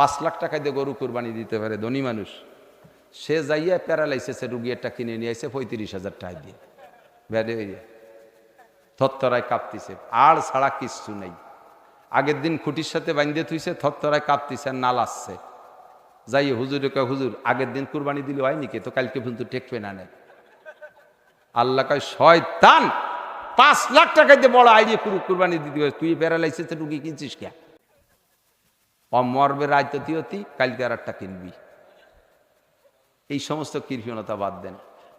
5 লাখ টাকা দিয়ে গরু কুরবানি দিতে পারে ধনী মানুষ, সে যাইয়া প্যারালাইসিসের রুগী একটা কিনে নিয়ে আসে 35,000 টাকা দিয়ে, ব্যাডে হইয়া থরথরায় কাঁপতিছে, আর ছাড়া কিচ্ছু নেই। আগের দিন খুঁটির সাথে বাঁধিয়ে থুইছে, থরথরায় কাঁপতিছে, নাল আসছে। যাইয়ে হুজুরে কয়, হুজুর আগের দিন কুরবানি দিলে হয়নি কে, তো কালকে পর্যন্ত টেকবে না নেয়। আল্লাহ কয়, শয়তান, 5 লাখ টাকা দিয়ে বড় আইডিয়া কুরবানি দিতে হবে, তুই প্যারালাইসিসের রুগী কিনছিস কে? মরবে রায়তী, কালকে আর একটা কিনবি। এই সমস্ত কৃপণতা বাদ দেন।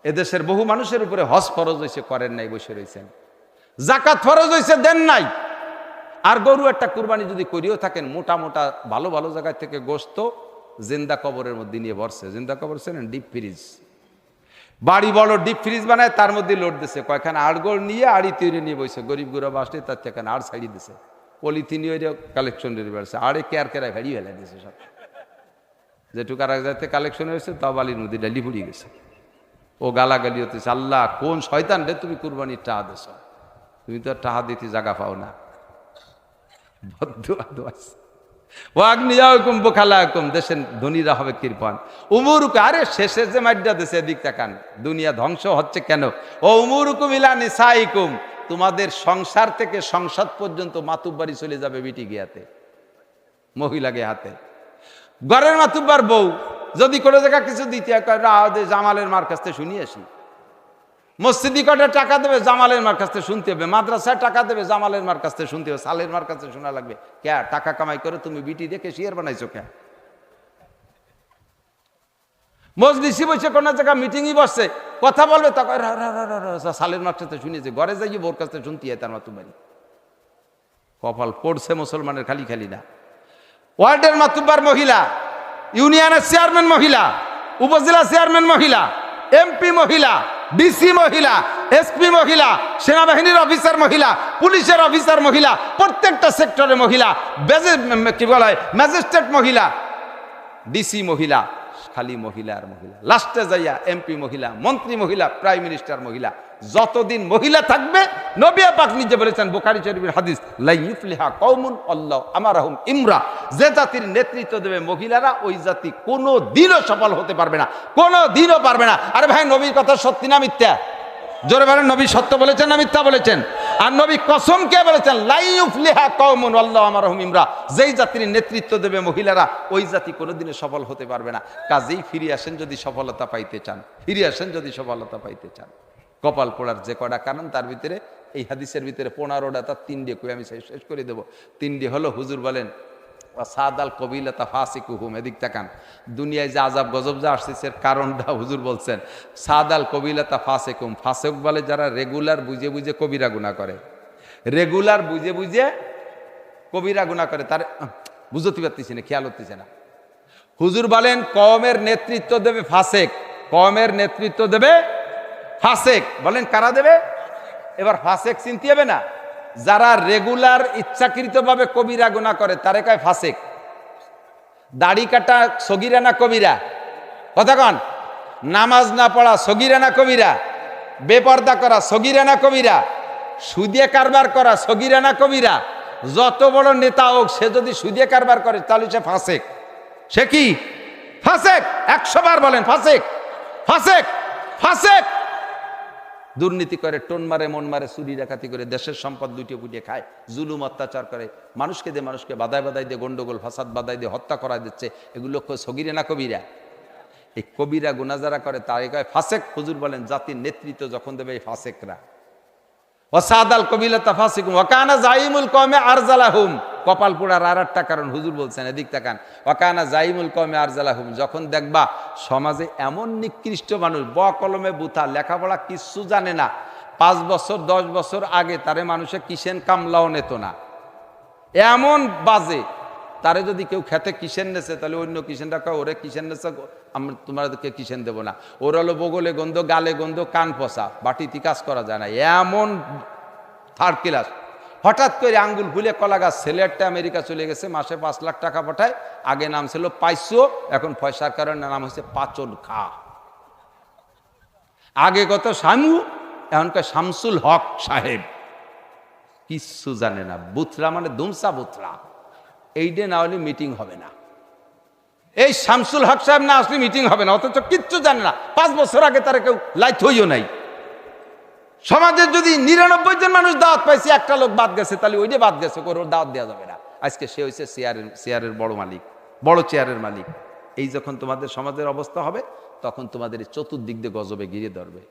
এদেশের বহু মানুষের উপরে হজ ফরজ হয়েছে, করেন নাই, বসে রয়েছেন। জাকাত ফরজ হয়েছে, দেন নাই। আর গরু একটা কুরবানি যদি করিও থাকেন, মোটা মোটা ভালো ভালো জায়গা থেকে গোশত জিন্দা কবরের মধ্যে নিয়ে বসছে। জিন্দা কবর ছিলেন ডিপ ফ্রিজ, বাড়ি বড় ডিপ ফ্রিজ বানায়, তার মধ্যে লোড দিছে, কয়খানে আড়গোড় নিয়ে আড়ি তৈরি নিয়ে বসে, গরিব গুরব আসলে তার থেকে আড় ছাড়িয়ে দিছে, পলিথিন কালেকশন বেড়েছে, আড়ে কেয়ার কেরায় ভেড়িয়ে ফেলে দিয়েছে সব। যেটুকু আর এক জায়গাতে কালেকশন হয়েছে তাও বালির নদী ডালি ফুরিয়ে গেছে। ও গালাগালি হতেছে, আল্লাহ কোন শয়তান রে তুমি কুরবানির টাহা দেছ, তুমি তো টাহা দিতে জায়গা পাও না। দেশের ধনীরা হবে কৃপণ। উমরুকে, আরে শেষে যে মাইডা দেশে এদিক তাকান, দুনিয়া ধ্বংস হচ্ছে কেন? ও উমরুকুম ইলা নিসাইকুম, তোমাদের সংসার থেকে সংসদ পর্যন্ত মাতুব্বারি চলে যাবে বিটি গিয়াতে, মহিলাকে হাতে। ঘরের মাতুব্বার বউ যদি কোনো জায়গা কিছু দিতে জামালের মার কাছ থেকে শুনিয়ে আসি, মসজিদি কটা টাকা দেবে জামালের মার কাছ থেকে শুনতে হবে, মাদ্রাসায় টাকা দেবে জামালের মার কাছ থেকে শুনতে হবে, সালের মার কাছে শোনা লাগবে। কে টাকা কামাই করে তুমি বিটি দেখে শিয়ার বানাইছো? কে মজলিসি বসে কোন জায়গা মিটিংই বসছে, কথা বলবে, তখন সালের মার কাছে শুনিয়েছে, ঘরে যাই বোর কাছ থেকে শুনতে হয় তার মাতুব্বারি। কপাল পড়ছে মুসলমানের খালি খালি না। ওয়ার্ডের মাতুব্বার মহিলা, ইউনিয়নের চেয়ারম্যান মহিলা, উপজেলা চেয়ারম্যান মহিলা, এমপি মহিলা, ডিসি মহিলা, এসপি মহিলা, সেনাবাহিনীর অফিসার মহিলা, পুলিশের অফিসার মহিলা, প্রত্যেকটা সেক্টরে মহিলা, কি বলা হয় ম্যাজিস্ট্রেট মহিলা, ডিসি মহিলা, খালি মহিলা আর মহিলা। লাস্টে যাইয়া এমপি মহিলা, মন্ত্রী মহিলা, প্রাইম মিনিস্টার মহিলা। যতদিন মহিলা থাকবে, নবী পাক নিজে বলেছেন, বুখারী শরীফের হাদিস, লা ইফলিহা কওমুন আল্লাহু আমারাহুম ইমরা, যে জাতির নেতৃত্ব দেবে মহিলারা, ওই জাতি কোনো দিনও সফল হতে পারবে না, কোনো দিনও পারবে না। আরে ভাই, নবীর কথা সত্যি না মিথ্যা? জোরে বলেন, নবী সত্য বলেছেন না মিথ্যা বলেছেন? আর নবী কসম কে বলেছেন, লা ইফলিহা কওমুন আল্লাহু আমারাহুম ইমরা, যেই জাতির নেতৃত্ব দেবে মহিলারা, ওই জাতি কোনোদিনও সফল হতে পারবে না। কাজেই ফিরে আসেন যদি সফলতা পাইতে চান, ফিরে আসেন যদি সফলতা পাইতে চান। কপাল পোড়ার যে কটা কারণ, তার ভিতরে এই হাদিসের ভিতরে 15টা, তার 3টে কই আমি শেষ করে দেবো। 3টে হলো, হুজুর বলেন সাদাল কবিলাতা ফাসিকুহুম, এদিক তাকান, দুনিয়ায় যে আজাব গজব যা আসছে কারণটা হুজুর বলছেন, সাদাল কবিলাতা ফাসিকুম, ফাসেক বলে যারা রেগুলার বুঝে বুঝে কবিরা গুনাহ করে, রেগুলার বুঝে বুঝে কবিরা গুনাহ করে, তার বুঝতে পারতেছি না, খেয়াল হতেছে না। হুজুর বলেন কওমের নেতৃত্ব দেবে ফাসেক, কওমের নেতৃত্ব দেবে ফাসেক। বলেন কারা দেবে? এবার ফাসেক চিনতে হবে না, যারা রেগুলার ইচ্ছাকৃতভাবে কবিরা গুনাহ করে তারে কয় ফাসেক। দাড়ি কাটা সগীরা না কবিরা? কথা কন। নামাজ না পড়া সগীরা না কবিরা? বেপর্দা করা সগীরা না কবিরা? সুদে কারবার করা সগীরা না কবিরা? যত বড় নেতা হোক, সে যদি সুদে কারবার করে তাহলে সে ফাসেক। সে কি? ফাসেক। 100 বার বলেন ফাসেক, ফাসেক, ফাসেক। দুর্নীতি করে, টোন মারে, মন মারে, চুরি ডাকাতি করে, দেশের সম্পদ লুটিয়ে পুটিয়ে খায়, জুলুম অত্যাচার করে, মানুষকে দিয়ে মানুষকে বাদায় বাদায় দিয়ে গন্ডগোল ফাসাদ বাদায় দিয়ে হত্যা করা দিচ্ছে, এগুলো সগীরা না কবিরা? এই কবিরা গুনাহ যারা করে তাই কয় ফাসেক। হুজুর বলেন জাতির নেতৃত্ব যখন দেবে এই ফাসেকরা, ওয়াসাদাল কবিলাতা ফাসিকুম ওয়া কানা জাইমুল কওমে আরজালাহুম, কপাল পোড়ার আর একটা কারণ হুজুর বলছেন, এদিক তাকান, ওয়া কানা জাইমুল কওমে আরজালাহুম, যখন দেখবা সমাজে এমন নিকৃষ্ট মানুষ, ব কলমে বুথা, লেখাপড়া কিচ্ছু জানে না, 5 বছর 10 বছর আগে তারে মানুষে কিসেন কামলাও নেত না, এমন বাজে, তারে যদি কেউ খেতে কিসেন নেছে, তাহলে অন্য কিসেনটা কয় ওরে কিসেন নেছে, আমরা তোমাদেরকে কিসেন দেবো না, ওর হলো বগলে গন্ধ, গালে গন্ধ, কান পচা, বাটিতে কাজ করা যায় না, এমন থার্ড ক্লাস। হঠাৎ করে আঙ্গুল ফুলে কলা গাছ, ছেলেটা আমেরিকা চলে গেছে, মাসে 5 লাখ টাকা পাঠায়, আগে নাম ছিল পাইসো, এখন পয়সার কারণে নাম হচ্ছে পাচল খা। আগে কত শামু, এখনকার শামসুল হক সাহেব, কিচ্ছু জানে না, বুথরা মানে দুমসা বুথরা। এইটা না হলে মিটিং হবে না। এই শামসুল হক সাহেব না আসলে মিটিং হবে না, অথচ কিচ্ছু জানে না। 5 বছর আগে তারা কেউ লাইট হইও নাই। সমাজের যদি 99 জন মানুষ দাওয়াত পাইছে, একটা লোক বাদ গেছে, তাহলে ওইটা বাদ গেছে, ওর দাওয়াত দেওয়া যাবে না। আজকে সে হয়েছে চেয়ারের বড় মালিক, বড় চেয়ারের মালিক। এই যখন তোমাদের সমাজের অবস্থা হবে, তখন তোমাদের চতুর্দিক দিয়ে গজবে ঘিরে ধরবে।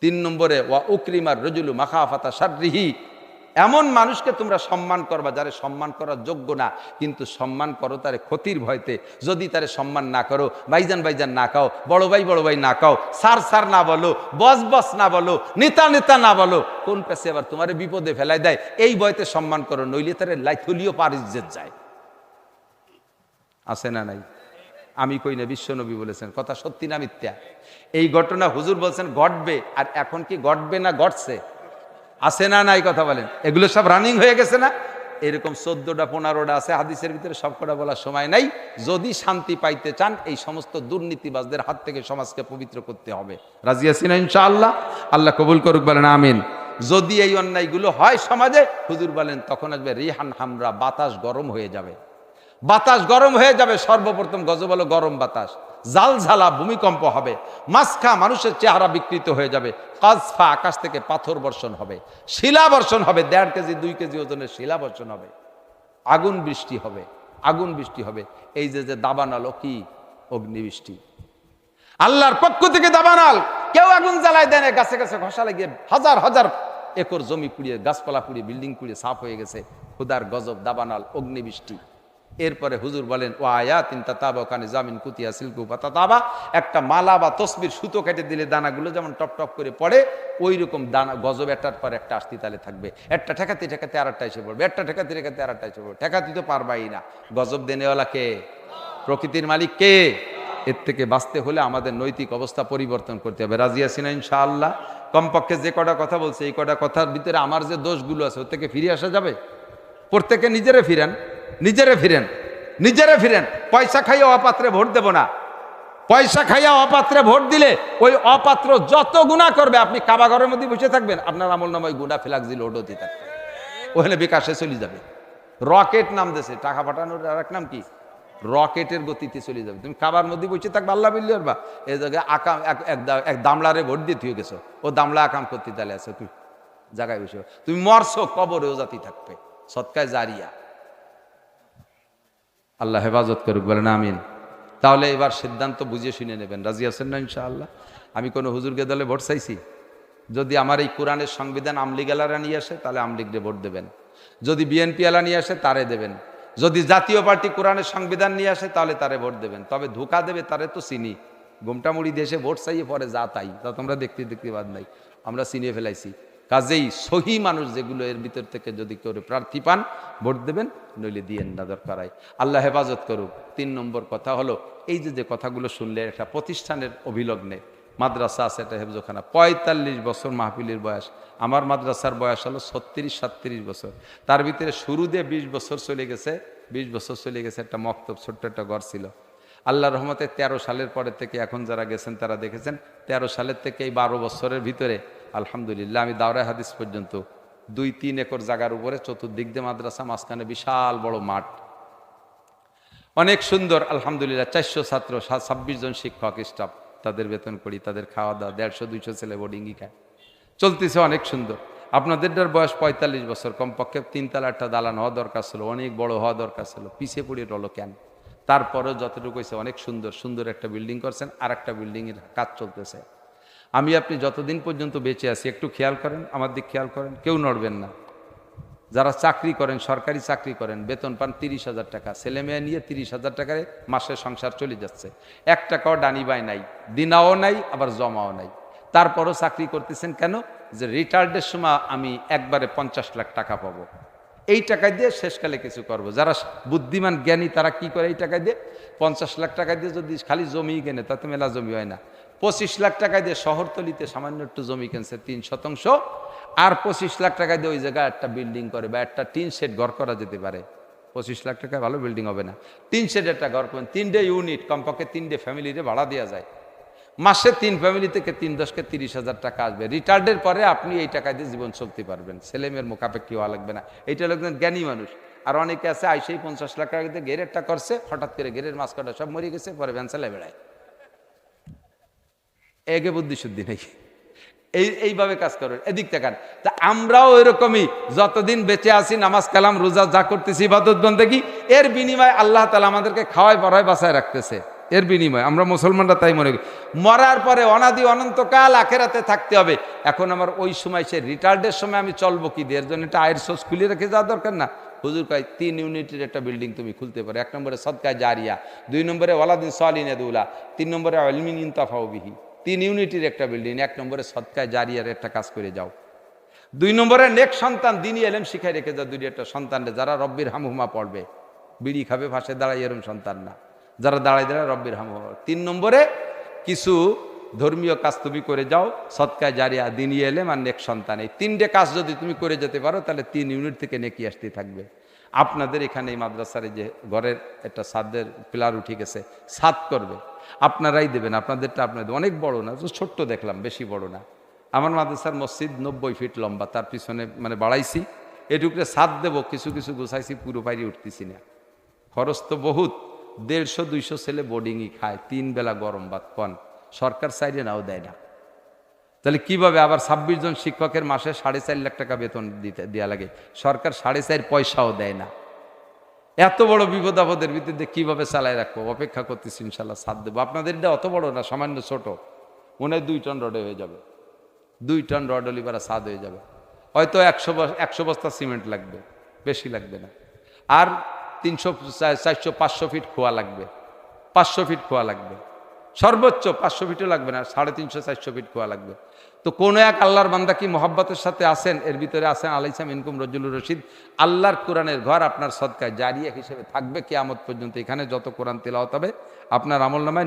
3 নম্বরে ওয়া উকরিমার রজুলু মাখাফাতা শাররিহি, এমন মানুষকে তোমরা সম্মান করবা যারে সম্মান করার যোগ্য না, কিন্তু সম্মান করো তারে ক্ষতির ভয়তে। যদি তারে সম্মান না করো, ভাইজান ভাইজান না কাও, বড় ভাই না কাও, স্যার না বলো, বস না বলো, নেতা না বলো, কোন পেছে আবার তোমারে বিপদে ফেলাই দেয়, এই ভয়তে সম্মান করো, নইলে তারে লাইথলিও পারিজ্জত যায়। আছে না নাই? আমি কই না, বিশ্বনবী বলেছেন, কথা সত্যি না মিথ্যা? এই ঘটনা হুজুর বলছেন ঘটবে, আর এখন কি ঘটবে না ঘটছে? আছে না নাই? কথা বলেন। এগুলো সব রানিং হয়ে গেছে না? এরকম 14টা 15টা আছে হাদিসের ভিতরে, সবকটা বলার সময় নাই। যদি শান্তি পাইতে চান, এই সমস্ত দুর্নীতিবাজদের হাত থেকে সমাজকে পবিত্র করতে হবে। রাজি আছেন ইনশাআল্লাহ? আল্লাহ কবুল করুক, বলেন আমিন। যদি এই অন্যায়গুলো হয় সমাজে, হুজুর বলেন তখন আসবে রিহান হামরা, বাতাস গরম হয়ে যাবে। বাতাস গরম হয়ে যাবে। সর্বপ্রথম গজব হলো গরম বাতাস। জালঝালা, ভূমিকম্প হবে। মাসখা, মানুষের চেহারা বিকৃত হয়ে যাবে। কাজফা, আকাশ থেকে পাথর বর্ষণ হবে, শিলা বর্ষণ হবে, 1.5 কেজি 2 কেজি ওজনের শিলা বর্ষণ হবে। আগুন বৃষ্টি হবে, আগুন বৃষ্টি হবে। এই যে দাবানল, কি অগ্নিবৃষ্টি, আল্লাহর পক্ষ থেকে দাবানল। কেউ আগুন জ্বালায় দেয় না, গাছে গাছে ঘষা লাগিয়ে হাজার হাজার একর জমি পুড়িয়ে, গাছপালা পুড়িয়ে, বিল্ডিং পুড়িয়ে সাফ হয়ে গেছে। খুদার গজব, দাবানল, অগ্নিবৃষ্টি। এরপরে হুজুর বলেন ও আয়াতিন তাতাবা কানে জামিন কুতিয়া সিলকু পাতাতাবা, একটা মালা বা তসবির সুতো কেটে দিলে দানাগুলো যেমন টপ টপ করে পড়ে, ওই রকম দানা গজব একটার পর একটা আসতে তালে থাকবে। একটা ঠেকাতে ঠেকাতে আরেকটা এসে পড়বে, একটা ঠেকাতে ঠেকাতে আরেকটা এসে পড়বে। ঠেকাতে তো পারবাই না। গজব দেনেওয়ালা কে? প্রকৃতির মালিক কে? এর থেকে বাঁচতে হলে আমাদের নৈতিক অবস্থা পরিবর্তন করতে হবে। রাজি আছি না ইনশাআল্লাহ? কমপক্ষে যে কটা কথা বলছে, এই কটা কথার ভিতরে আমার যে দোষগুলো আছে, ওর থেকে ফিরে আসা যাবে? প্রত্যেকে নিজেরে ফিরেন, নিজেরে ফিরেন, নিজেরে ফিরেন। পয়সা খাইয়া অপাত্রে ভোট দেব না। পয়সা খাইয়া অপাত্রে ভোট দিলে ওই অপাত্র যত গুনাহ করবে, আপনি কাবাঘরের মধ্যে বসে থাকবেন, আপনার আমল নামায় গুনাহ ফেলাক্সি লোড হতে থাকবে, ওখানে বিকাশে চলে যাবে। রকেট নাম দেশে টাকা পাঠানোর আর এক নাম কি? রকেটের গতিতে চলে যাবে। তুমি কাবার মধ্যে বসে থাকবে, আল্লাহ বিল্লি করবা, এই জায়গায় আকাম এক দামলারে ভোট দিয়ে থুয়ে গেছো, ও দামলা আকাম করতে তাহলে আছে, তুই জায়গায় বসে তুমি মরছো, কবরেও জাতি থাকবে। সৎকায় জারিয়া। আল্লাহ হেফাজত করুক, বলেন আমিন। তাহলে এবার সিদ্ধান্ত বুঝে শুনে নেবেন। রাজি আছেন না ইনশাআল্লাহ? আমি কোনো হুজুরকে দলে ভোট চাইছি? যদি আমার এই কোরআনের সংবিধান আমলিগ আলারা নিয়ে আসে, তাহলে আমলিগরে ভোট দেবেন। যদি বিএনপি আলা নিয়ে আসে, তারে দেবেন। যদি জাতীয় পার্টি কোরআনের সংবিধান নিয়ে আসে, তাহলে তারে ভোট দেবেন। তবে ধোঁকা দেবে তারে তো চিনি। গোমটামুড়ি দেশে ভোট চাইয়ে পরে যা তাই, তা তোমরা দেখতে দেখতে বাদ নাই, আমরা চিনিয়ে ফেলাইছি। কাজেই সহি মানুষ যেগুলো, এর ভিতর থেকে যদি কেউ প্রার্থী পান, ভোট দেবেন, নইলে দিয়েন না, দরকার। আল্লাহ হেফাজত করুক। 3 নম্বর কথা হলো, এই যে কথাগুলো শুনলে, একটা প্রতিষ্ঠানের অভিলগ্নে, মাদ্রাসা আছে, একটা হেফজখানা, 45 বছর মাহফিলের বয়স। আমার মাদ্রাসার বয়স হলো 36-37 বছর। তার ভিতরে শুরু দিয়ে 20 বছর চলে গেছে, 20 বছর চলে গেছে। একটা মক্তব, ছোট্ট একটা ঘর ছিল। আল্লাহর রহমতে 13 সালের পরে থেকে, এখন যারা গেছেন তারা দেখেছেন, 13 সালের থেকে এই 12 বছরের ভিতরে আলহামদুলিল্লাহ আমি দাওরায়ে হাদিস পর্যন্ত 2-3 একর জায়গার উপরে, চতুর্দিক দিয়ে মাদ্রাসা, মাঝখানে বিশাল বড় মাঠ, অনেক সুন্দর আলহামদুলিল্লাহ। 400 ছাত্র, 26 জন শিক্ষক স্টাফ, তাদের বেতন করি, তাদের খাওয়া দাওয়া, 150-200 ছেলে বোর্ডিংই খায়, চলতেছে অনেক সুন্দর। আপনাদেরটার বয়স 45 বছর। কমপক্ষে 3 তলা একটা দালান হওয়া দরকার ছিল, অনেক বড় হওয়া দরকার ছিল, পিছিয়ে পড়ে রলো কেন? তারপরেও যতটুকু হয়েছে অনেক সুন্দর সুন্দর একটা বিল্ডিং করছেন, আর একটা বিল্ডিংয়ের কাজ চলতেছে। আমি আপনি যতদিন পর্যন্ত বেঁচে আছি, একটু খেয়াল করেন, আমার দিক খেয়াল করেন, কেউ নড়বেন না। যারা চাকরি করেন, সরকারি চাকরি করেন, বেতন পান 30,000 টাকা, ছেলে মেয়ে নিয়ে 30,000 টাকায় মাসের সংসার চলে যাচ্ছে। 1 টাকাও ডানি বাই নাই, দিনাও নাই, আবার জমাও নাই। তারপরও চাকরি করতেছেন কেন? যে রিটায়ার্ডের সময় আমি একবারে 50 লাখ টাকা পাবো, এই টাকা দিয়ে শেষকালে কিছু করব। যারা বুদ্ধিমান জ্ঞানী তারা কি করে? এই টাকা দিয়ে 50 লাখ টাকা দিয়ে যদি খালি জমি কেনে, তাতে মেলা জমি হয় না। 25 লাখ টাকা দিয়ে শহরতলিতে সামান্য একটু জমি কিনছে 3 শতাংশ, আর 25 লাখ টাকা দিয়ে ওই জায়গায় একটা বিল্ডিং করে, বা একটা টিন শেড ঘর করা যেতে পারে। 25 লাখ টাকায় ভালো বিল্ডিং হবে না, টিন শেড একটা ঘর করেন, 3টে ইউনিট, কমপক্ষে 3টে ফ্যামিলিতে ভাড়া দেওয়া যায়। মাসে 3 ফ্যামিলি থেকে 3-10-কে 30,000 টাকা আসবে। রিটায়ার্ডের পরে আপনি এই টাকা দিয়ে জীবন চলতে পারবেন, ছেলে মেয়ের মুখাপেক্ষি হওয়া লাগবে না। এইটা লোকজন জ্ঞানী মানুষ। আর অনেকে আছে আইসেই 50 লাখ টাকা দিয়ে গেরেরটা করছে, হঠাৎ করে গেরের মাছ কাটা সব মরে গেছে, পরে ভ্যান চালায় বেড়ায়। একে বুদ্ধি শুদ্ধি নেই। এইভাবে কাজ করবেন। এদিক তাকান। তা আমরাও এরকমই যতদিন বেঁচে আছি নামাজ কালাম রোজা যা করতেছি ইবাদত বন্দেগী, এর বিনিময়ে আল্লাহ তাআলা আমাদেরকে খাওয়ায় পড়ায় বাঁচায় রাখতেছে। এর বিনিময়ে আমরা মুসলমানরা তাই মনে করি। মরার পরে অনাদি অনন্তকাল আখেরাতে থাকতে হবে। এখন আমার ওই সময় সে রিটায়ার্ডের সময় আমি চলবো কি দিয়ে? এর জন্য একটা আয়ের সোর্স খুলে রেখে যাওয়া দরকার না? হুজুর কয় 3 ইউনিটের একটা বিল্ডিং তুমি খুলতে পারো। 1 নম্বরে সদকায়ে জারিয়া, 2 নম্বরে ওয়ালাদিন সালিহিন ইয়াদউলা, 3 নম্বরে ইলমিন ইনতাফাউ বিহি। 3 ইউনিটের একটা বিল্ডিং, 1 নম্বরে সদকায়ে জারিয়ার একটা কাজ করে যাও। 2 নম্বরে নেক সন্তান দ্বীনি ইলম শিখাই রেখে যাও, 2 একটা সন্তানরে যারা রব্বির হামহুমা পড়বে। বিড়ি খাবে ফাঁসে দাঁড়ায় এরম সন্তান না, যারা দাঁড়ায় দাঁড়ায় রব্বির হামহুমা। 3 নম্বরে কিছু ধর্মীয় কাজ তুমি করে যাও, সদকায়ে জারিয়া, দ্বীনি ইলম আর নেক সন্তান। এই 3টে কাজ যদি তুমি করে যেতে পারো তাহলে 3 ইউনিট থেকে নেকি আসতে থাকবে। আপনাদের এখানে এই মাদ্রাসার যে ঘরের একটা ছাদের পিলার উঠে গেছে, ছাদ করবে, আপনারাই দেবেন। আপনাদেরটা আপনাদের অনেক বড় না, ছোট্ট দেখলাম, বেশি বড় না। আমার মাদ্রাসার মসজিদ 90 ফিট লম্বা, তার পিছনে মানে বাড়াইছি, এটুকরে ছাদ দেবো, কিছু কিছু গোছাইছি, পুরো পাইরে উঠতেছি না। খরচ তো বহুত, 150-200 ছেলে বোর্ডিংই খায়, 3 বেলা গরম ভাত পান, সরকার সাইডে নাও দেয় না। তাহলে কিভাবে আবার 26 জন শিক্ষকের মাসে 4.5 লাখ টাকা বেতন দেওয়া লাগে, সরকার 4.5 পয়সাও দেয় না। এত বড় বিপদ আপদের ভিতরে কিভাবে চালায় রাখবো? অপেক্ষা করতেছি, ইনশাল্লাহ সাথ দেবো। আপনাদের এটা অত বড় না, সামান্য ছোট, মনে হয় 2 টন রডে হয়ে যাবে। 2 টন রড অলিপারা সাদ হয়ে যাবে। হয়তো 100 বস্তা সিমেন্ট লাগবে, বেশি লাগবে না। আর 300, 400, 500 ফিট খোয়া লাগবে, 500 ফিট খোয়া লাগবে, সর্বোচ্চ 500 ফিটও লাগবে না, 350, 400 ফিট খোয়া লাগবে। তো কোন এক আল্লাহর বান্দা কি মহব্বতের সাথে আছেন? এর ভিতরে আছেন আলাইসা মিনকুম রজুলুর রশিদ। আল্লাহর কোরআনের ঘর আপনার সদকায়ে জারিয়া হিসেবে থাকবে কিয়ামত পর্যন্ত। এখানে যত কোরআন তেলাওয়াত হবে আপনার আমলনামায়